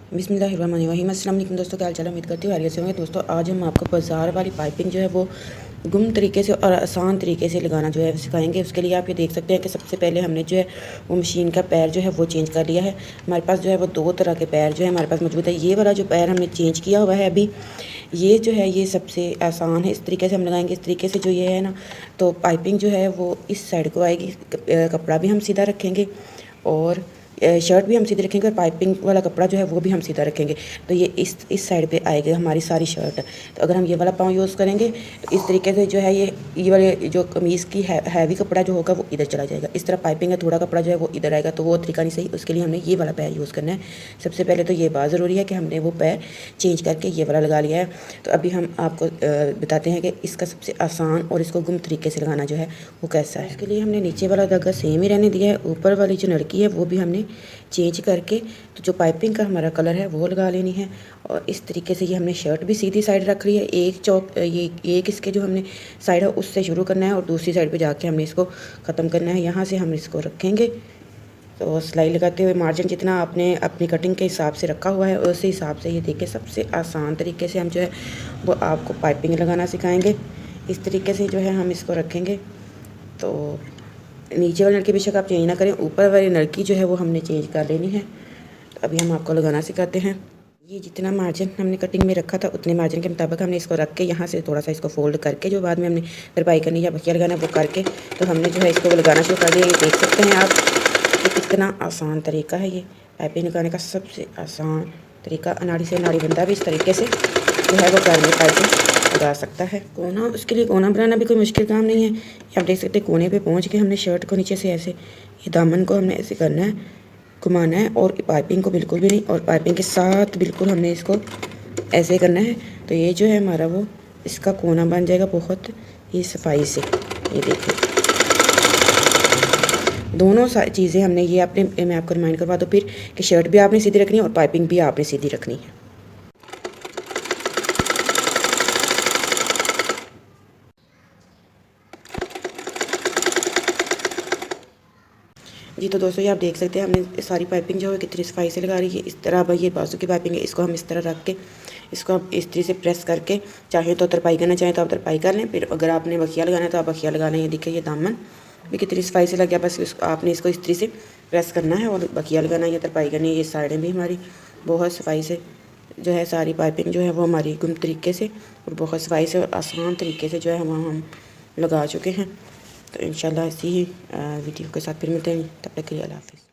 बिस्मिल्लाहिर्रहमानिर्रहीम। अस्सलाम वालेकुम दोस्तों, क्या हाल चाल है? उम्मीद करती हूँ खैरियत से होंगे। दोस्तों आज हम आपको बाज़ार वाली पाइपिंग जो है वो गुम तरीके से और आसान तरीके से लगाना जो है सिखाएंगे। उसके लिए आप ये देख सकते हैं कि सबसे पहले हमने जो है वो मशीन का पैर जो है वो चेंज कर लिया है। हमारे पास जो है वो दो तरह के पैर जो है हमारे पास मौजूद है। ये वाला जो पैर हमने चेंज किया हुआ है अभी, ये जो है ये सबसे आसान है। इस तरीके से हम लगाएंगे। इस तरीके से जो ये है ना, तो पाइपिंग जो है वो इस साइड को आएगी। कपड़ा भी हम सीधा रखेंगे और शर्ट भी हम सीधे रखेंगे और पाइपिंग वाला कपड़ा जो है वो भी हम सीधा रखेंगे। तो ये इस साइड पे आएगी हमारी सारी शर्ट। तो अगर हम ये वाला पाँव यूज़ करेंगे तो इस तरीके से जो है ये वाले जो कमीज़ की हैवी कपड़ा जो होगा वो इधर चला जाएगा। इस तरह पाइपिंग का थोड़ा कपड़ा जो है वो इधर आएगा, तो वो तरीका नहीं सही। उसके लिए हमने ये वाला पैर यूज़ करना है। सबसे पहले तो ये बात ज़रूरी है कि हमने वो पैर चेंज करके ये वाला लगा लिया है। तो अभी हम आपको बताते हैं कि इसका सबसे आसान और इसको गुम तरीके से लगाना जो है वो कैसा है। इसके लिए हमने नीचे वाला धागा सेम ही रहने दिया है। ऊपर वाली जो नलकी है वो भी हमने चेंज करके तो जो पाइपिंग का हमारा कलर है वो लगा लेनी है। और इस तरीके से ये हमने शर्ट भी सीधी साइड रख रही है। ये एक इसके जो हमने साइड है उससे शुरू करना है और दूसरी साइड पे जाके हमने इसको ख़त्म करना है। यहाँ से हम इसको रखेंगे। तो सिलाई लगाते हुए मार्जिन जितना आपने अपनी कटिंग के हिसाब से रखा हुआ है उसी हिसाब से ये देखिए सबसे आसान तरीके से हम जो है वो आपको पाइपिंग लगाना सिखाएंगे। इस तरीके से जो है हम इसको रखेंगे। तो नीचे वाली नलकी बेशक आप चेंज ना करें, ऊपर वाली नलकी जो है वो हमने चेंज कर लेनी है। तो अभी हम आपको लगाना सिखाते हैं। ये जितना मार्जिन हमने कटिंग में रखा था उतने मार्जिन के मुताबिक हमने इसको रख के यहाँ से थोड़ा सा इसको फोल्ड करके जो बाद में हमने तरपाई करनी या बखिया लगाना है वो करके तो हमने जो है इसको लगाना शुरू कर दिया। ये देख सकते हैं आप कि कितना आसान तरीका है। ये पाइपिंग लगाने का सबसे आसान तरीका। अनाड़ी से अनाड़ी बंदा भी इस तरीके से जो है वो घर में पाइपिंग लगा सकता है। कोना, उसके लिए कोना बनाना भी कोई मुश्किल काम नहीं है। आप देख सकते हैं कोने पे पहुंच के हमने शर्ट को नीचे से ऐसे ये दामन को हमने ऐसे करना है, घुमाना है और पाइपिंग को बिल्कुल भी नहीं, और पाइपिंग के साथ बिल्कुल हमने इसको ऐसे करना है। तो ये जो है हमारा वो इसका कोना बन जाएगा बहुत ही सफाई से। ये देखिए दोनों चीज़ें हमने ये अपने मैं आपको रिमाइंड करवा दूँ फिर कि शर्ट भी आपने सीधी रखनी है और पाइपिंग भी आपने सीधी रखनी है। जी तो दोस्तों ये आप देख सकते हैं हमने सारी पाइपिंग जो है कितनी सफाई से लगा रही है। इस तरह अब ये बाजू की पाइपिंग है, इसको हम इस तरह रख के इसको आप इस तरह से प्रेस करके चाहे तो तरपाई करना चाहें तो आप तरपाई कर लें। फिर अगर आपने बखिया लगाना है तो आप बखिया लगा लें। ये देखिए ये दामन भी कितनी सफाई से लग गया। बस आपने इसको इस तरह से प्रेस करना है और बखिया लगाना है या तरपाई करनी है। ये साइडें भी हमारी बहुत सफाई से जो है सारी पाइपिंग जो है वो हमारी गुम तरीके से और बहुत सफाई से और आसान तरीके से जो है हम लगा चुके हैं। तो इंशाल्लाह ऐसी ही वीडियो के साथ फिर मिलते हैं। तब तक के लिए अल्लाह हाफ़िज़।